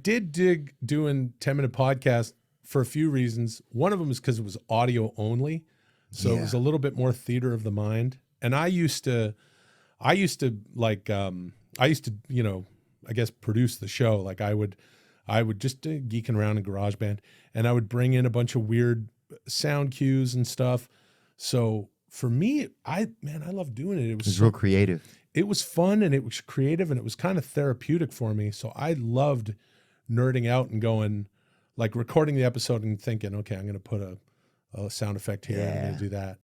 did dig doing 10-minute podcast for a few reasons. One of them is because it was audio only. So it was a little bit more theater of the mind. And I used to like, you know, I guess produce the show. Like I would just geeking around in GarageBand, and I would bring in a bunch of weird sound cues and stuff. So for me, I love doing it. It was real creative. It was fun and it was creative and it was kind of therapeutic for me. So I loved nerding out and going, like recording the episode and thinking, okay, I'm going to put a sound effect here. I'm going to do that.